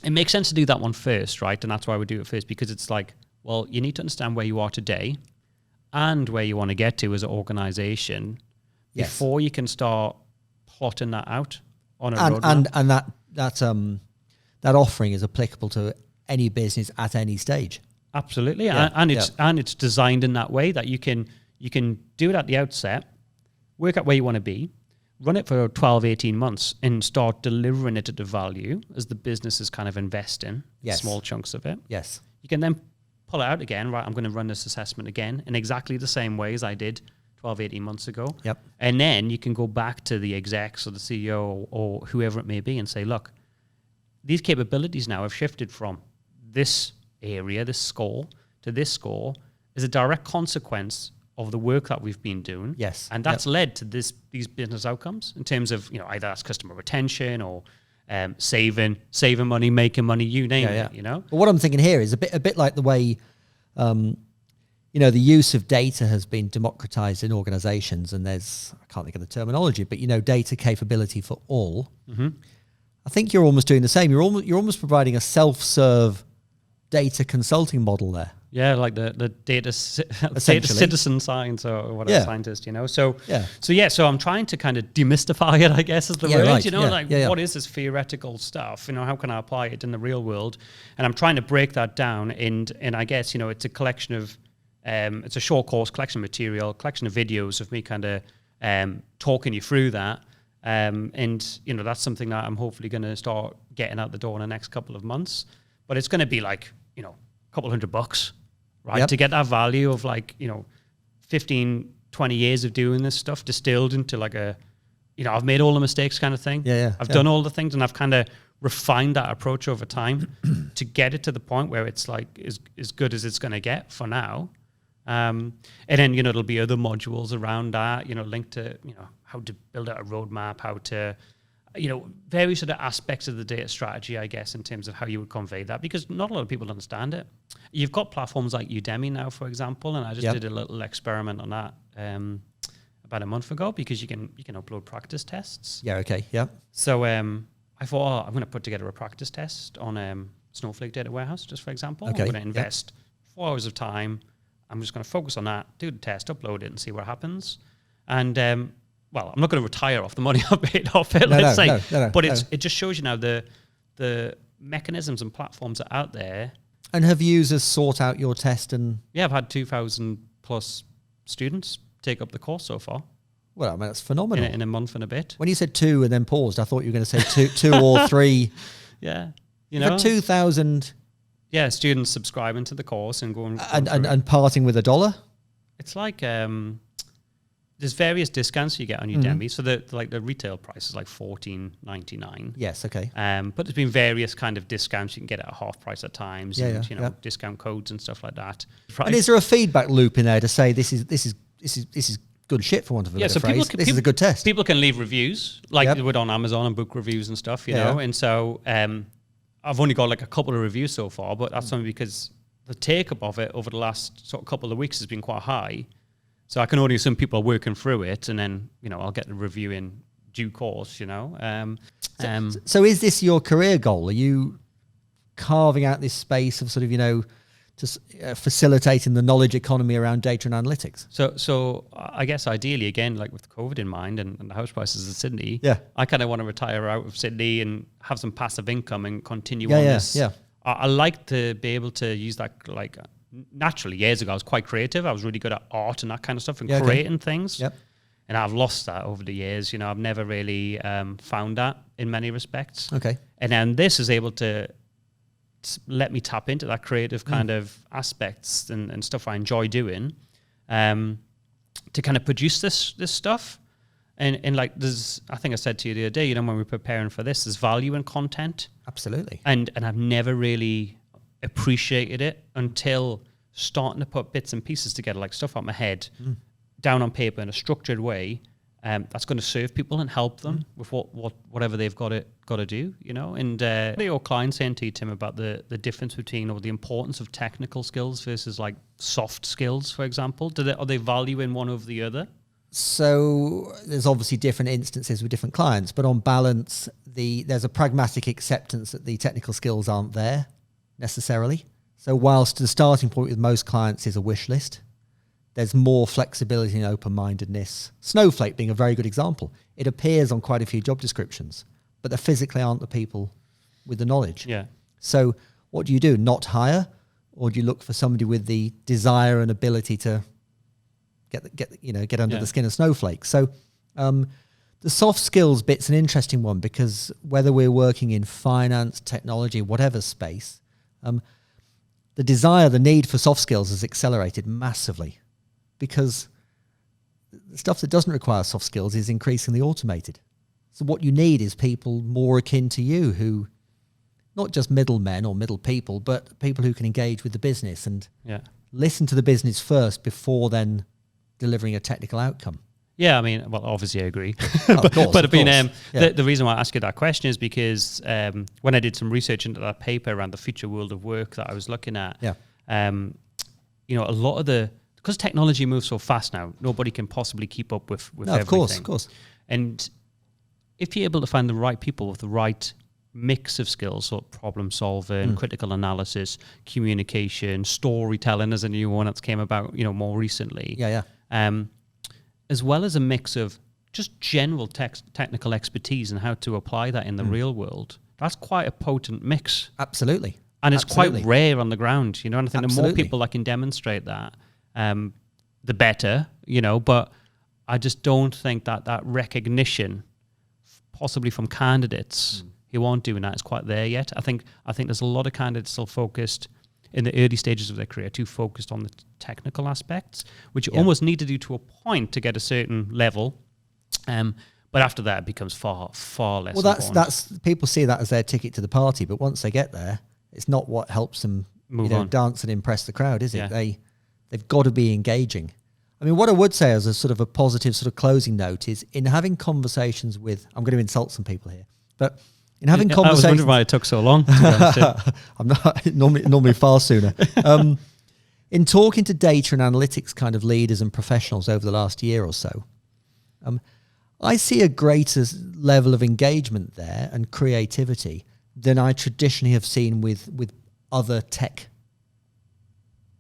it makes sense to do that one first, right? And that's why we do it first, because it's like, well, you need to understand where you are today and where you want to get to as an organization before you can start plotting that out on a roadmap. And that offering is applicable to any business at any stage. Absolutely, Yeah, and it's designed in that way that you can do it at the outset, work out where you want to be, run it for 12, 18 months, and start delivering it at the value as the business is kind of investing small chunks of it. Yes. You can then pull it out again, right? I'm going to run this assessment again in exactly the same way as I did 12, 18 months ago. Yep. And then you can go back to the execs or the CEO or whoever it may be and say, look, these capabilities now have shifted from this area, this score, to this score is a direct consequence of the work that we've been doing. Yes. And that's led to these business outcomes in terms of, either that's customer retention or saving money, making money, you name it, Well, what I'm thinking here is a bit like the way, the use of data has been democratized in organizations, and there's, I can't think of the terminology, but, data capability for all. Mm-hmm. I think you're almost doing the same. You're almost providing a self-serve data consulting model there. Yeah, like the data citizen science or whatever scientist, So I'm trying to kind of demystify it, I guess, is the word, right. What is this theoretical stuff? How can I apply it in the real world? And I'm trying to break that down, and I guess, it's a collection of, it's a short course, collection of material, collection of videos of me kind of talking you through that. And that's something that I'm hopefully going to start getting out the door in the next couple of months. But it's going to be like, a couple $100, right? Yep. To get that value of 15, 20 years of doing this stuff distilled into like a, I've made all the mistakes kind of thing. I've done all the things, and I've kind of refined that approach over time to get it to the point where it's like as good as it's going to get for now. And then, it'll be other modules around that, linked to, how to build out a roadmap, how to, various sort of aspects of the data strategy, I guess, in terms of how you would convey that, because not a lot of people understand it. You've got platforms like Udemy now, for example, and I just did a little experiment on that about a month ago, because you can upload practice tests. Yeah, okay, yeah. So I thought, I'm going to put together a practice test on Snowflake Data Warehouse, just for example. Okay, I'm going to invest 4 hours of time. I'm just going to focus on that, do the test, upload it, and see what happens. And well, I'm not going to retire off the money I've made off it, let's say. But it just shows you now the mechanisms and platforms are out there. And have users sought out your test? And yeah, I've had 2,000 plus students take up the course so far. Well, I mean, that's phenomenal. In a month and a bit. When you said 2 and then paused, I thought you were going to say two or 3. Yeah. For 2,000... Yeah, students subscribing to the course and going and parting with $1. It's like there's various discounts you get on Udemy. So the retail price is like $14.99. Yes, okay. But there's been various kind of discounts you can get at half price at times, discount codes and stuff like that. And is there a feedback loop in there to say this is good shit, for want of a better phrase? This is a good test. People can leave reviews, like they would on Amazon and book reviews and stuff, know. And so I've only got like a couple of reviews so far, but that's only because the take-up of it over the last sort of couple of weeks has been quite high. So I can only assume people are working through it, and then, I'll get the review in due course, So is this your career goal? Are you carving out this space of sort of, just facilitating the knowledge economy around data and analytics? So I guess ideally, again, like with COVID in mind and the house prices in Sydney, I kind of want to retire out of Sydney and have some passive income and continue on this. Yeah. I like to be able to use that, like, naturally, years ago, I was quite creative. I was really good at art and that kind of stuff and creating things. Yep. And I've lost that over the years. I've never really found that in many respects. Okay. And then this is able to let me tap into that creative kind of aspects and stuff I enjoy doing, to kind of produce this stuff. And like I think I said to you the other day, when we're preparing for this, there's value in content. Absolutely. And I've never really appreciated it until starting to put bits and pieces together, like stuff out my head, down on paper in a structured way, that's going to serve people and help them with whatever they've got to do, you know. And what are your clients saying to you, Tim, about the difference between, or the importance of technical skills versus like soft skills, for example? Are they valuing one over the other? So there's obviously different instances with different clients, but on balance, there's a pragmatic acceptance that the technical skills aren't there necessarily. So whilst the starting point with most clients is a wish list, there's more flexibility and open-mindedness. Snowflake being a very good example. It appears on quite a few job descriptions, but there physically aren't the people with the knowledge. Yeah. So what do you do? Not hire, or do you look for somebody with the desire and ability to get under the skin of Snowflake? So the soft skills bit's an interesting one, because whether we're working in finance, technology, whatever space, the desire, the need for soft skills has accelerated massively, because the stuff that doesn't require soft skills is increasingly automated. So what you need is people more akin to you, who, not just middlemen or middle people, but people who can engage with the business and listen to the business first before then delivering a technical outcome. Yeah, I mean, well, obviously I agree. Of course. The reason why I ask you that question is because when I did some research into that paper around the future world of work that I was looking at, you know, a lot of because technology moves so fast now, nobody can possibly keep up with everything. Of course. And if you're able to find the right people with the right mix of skills, so problem solving, critical analysis, communication, storytelling is a new one that's came about, you know, more recently. As well as a mix of just general technical expertise and how to apply that in the real world. That's quite a potent mix. Absolutely. And it's quite rare on the ground, you know, and I think the more people that can demonstrate that, the better, you know, but I just don't think that recognition, possibly from candidates who aren't doing that, is quite there yet. I think there's a lot of candidates still focused in the early stages of their career, too focused on the technical aspects, which you almost need to do to a point to get a certain level. But after that, it becomes far, far less important. That's people see that as their ticket to the party, but once they get there, it's not what helps them move on, dance and impress the crowd, is it? Yeah. They've got to be engaging. I mean, what I would say as a sort of a positive sort of closing note is, in having conversations with, I'm going to insult some people here, but in having conversations... I was wondering why it took so long, to be honest. I'm not normally far sooner. In talking to data and analytics kind of leaders and professionals over the last year or so, I see a greater level of engagement there and creativity than I traditionally have seen with other tech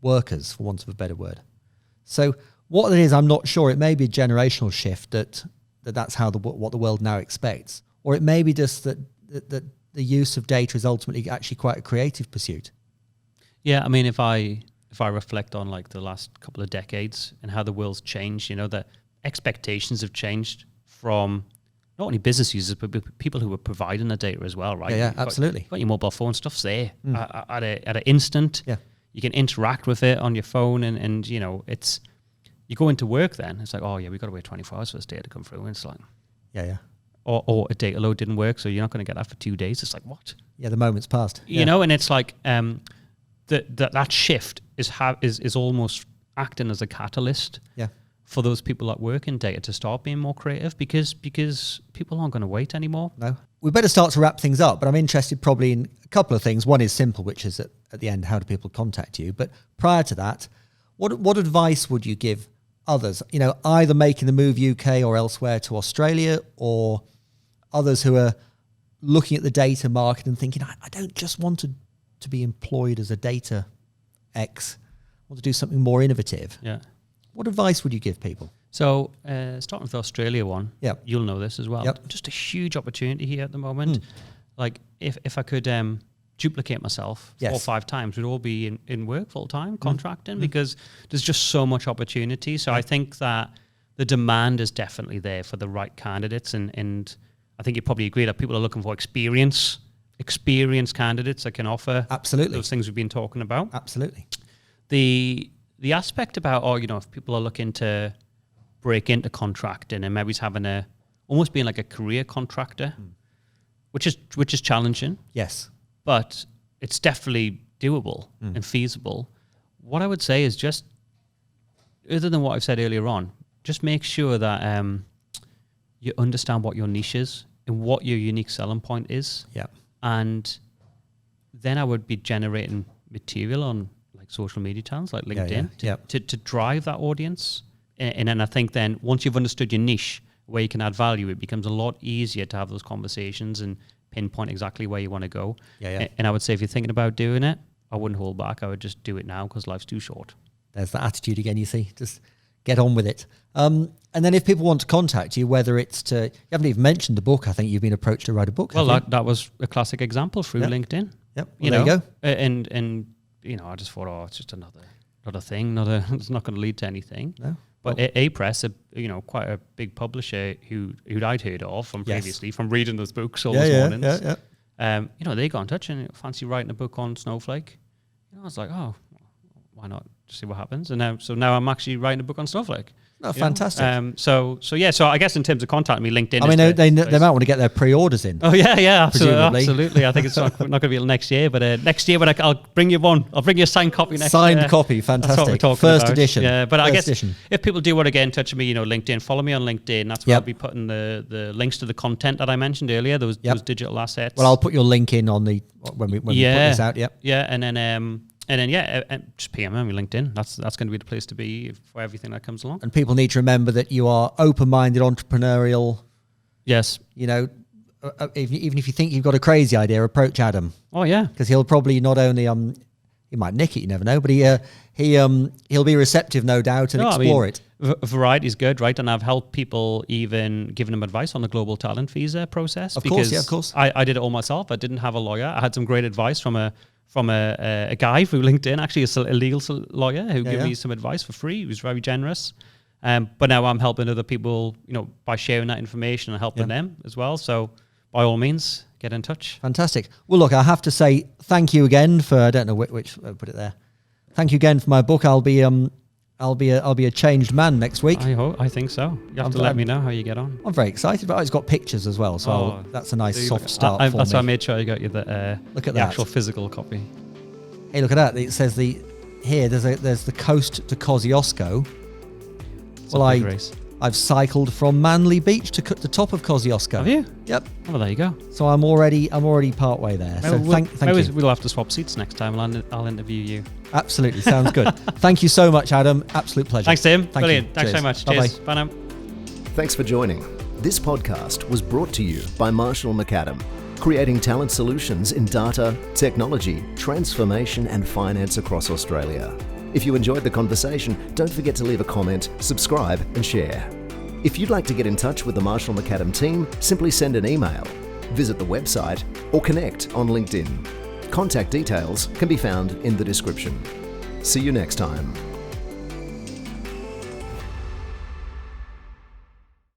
workers, for want of a better word. So what it is, I'm not sure. It may be a generational shift that's how what the world now expects, or it may be just that the use of data is ultimately actually quite a creative pursuit. Yeah, I mean, if I reflect on like the last couple of decades and how the world's changed, you know, the expectations have changed from not only business users, but people who are providing the data as well, right? Yeah, absolutely. You've got your mobile phone, stuff's there at an instant. Yeah. You can interact with it on your phone, and you know, you go into work then, it's like, oh yeah, we've got to wait 24 hours for this data to come through. And it's like, or a data load didn't work, so you're not going to get that for 2 days. It's like, what? Yeah, the moment's passed. You know, and it's like that shift is almost acting as a catalyst for those people that work in data to start being more creative, because people aren't going to wait anymore. No. We better start to wrap things up, but I'm interested probably in a couple of things. One is simple, which is at the end, how do people contact you? But prior to that, what advice would you give others, you know, either making the move UK or elsewhere to Australia, or others who are looking at the data market and thinking, I don't just want to be employed as a data X, I want to do something more innovative. Yeah. What advice would you give people? So starting with the Australia one, you'll know this as well. Yep. Just a huge opportunity here at the moment. Like if I could duplicate myself 4 or 5 times, we'd all be in work full time, contracting, because there's just so much opportunity. So I think that the demand is definitely there for the right candidates, and I think you probably agree that people are looking for experienced candidates that can offer those things we've been talking about. Absolutely. The aspect about, if people are looking to break into contracting and maybe having almost being like a career contractor, which is challenging. Yes. But it's definitely doable and feasible. What I would say is just, other than what I've said earlier on, just make sure that you understand what your niche is and what your unique selling point is. Yeah. And then I would be generating material on like social media channels like LinkedIn to drive that audience. And then I think then once you've understood your niche, where you can add value, it becomes a lot easier to have those conversations and pinpoint exactly where you want to go. And I would say if you're thinking about doing it, I wouldn't hold back. I would just do it now because life's too short. There's that attitude again, you see. Just get on with it. And then if people want to contact you, whether it's you haven't even mentioned the book. I think you've been approached to write a book. Well, that was a classic example through LinkedIn. Yep. Well, there you go. And I just thought, it's just another thing. It's not going to lead to anything. No. But A-Press, quite a big publisher who'd I'd heard of from previously, from reading those books all those mornings. They got in touch and fancy writing a book on Snowflake. I was like, oh, why not? Just see what happens. And now I'm actually writing a book on Snowflake. Oh, fantastic. So I guess in terms of contacting me, LinkedIn. I mean, they might want to get their pre-orders in. Oh yeah, absolutely. I think it's not going to be till next year, but next year, I'll bring you one. I'll bring you a signed copy next year. Signed copy, fantastic. That's what we're talking First about. Edition. Yeah, but I guess if people do want to get in touch with me, LinkedIn, follow me on LinkedIn. That's where I'll be putting the links to the content that I mentioned earlier, those digital assets. Well, I'll put your link in on when we put this out. Yep. Yeah, and then just PM me on LinkedIn. That's going to be the place to be for everything that comes along. And people need to remember that you are open-minded, entrepreneurial. Yes. Even if you think you've got a crazy idea, approach Adam. Oh yeah, because he'll probably not only he might nick it, you never know, but he'll be receptive, no doubt, and explore it. Variety is good, right? And I've helped people, even giving them advice on the global talent visa process. Of course. I did it all myself. I didn't have a lawyer. I had some great advice from a guy through LinkedIn, actually a legal lawyer who gave me some advice for free. He was very generous. But now I'm helping other people, by sharing that information and helping them as well. So by all means, get in touch. Fantastic. Well, look, I have to say thank you again for, I don't know which put it there. Thank you again for my book. I'll be a changed man next week. I think so. You have to let me know how you get on. I'm very excited, but it's got pictures as well, so that's a nice soft start for me. That's why I made sure I got you look at the actual physical copy. Hey, look at that. It says there's the coast to Kosciuszko. I've cycled from Manly Beach to the top of Kosciuszko. Have you? Yep. Well, there you go. So I'm already part way there. So thank you. We'll have to swap seats next time, and I'll interview you. Absolutely, sounds good. Thank you so much, Adam. Absolute pleasure. Thanks, Tim. Brilliant. Thanks so much. Cheers. Bye now. Thanks for joining. This podcast was brought to you by Marshall McAdam, creating talent solutions in data, technology, transformation, and finance across Australia. If you enjoyed the conversation, don't forget to leave a comment, subscribe, and share. If you'd like to get in touch with the Marshall McAdam team, simply send an email, visit the website, or connect on LinkedIn. Contact details can be found in the description. See you next time.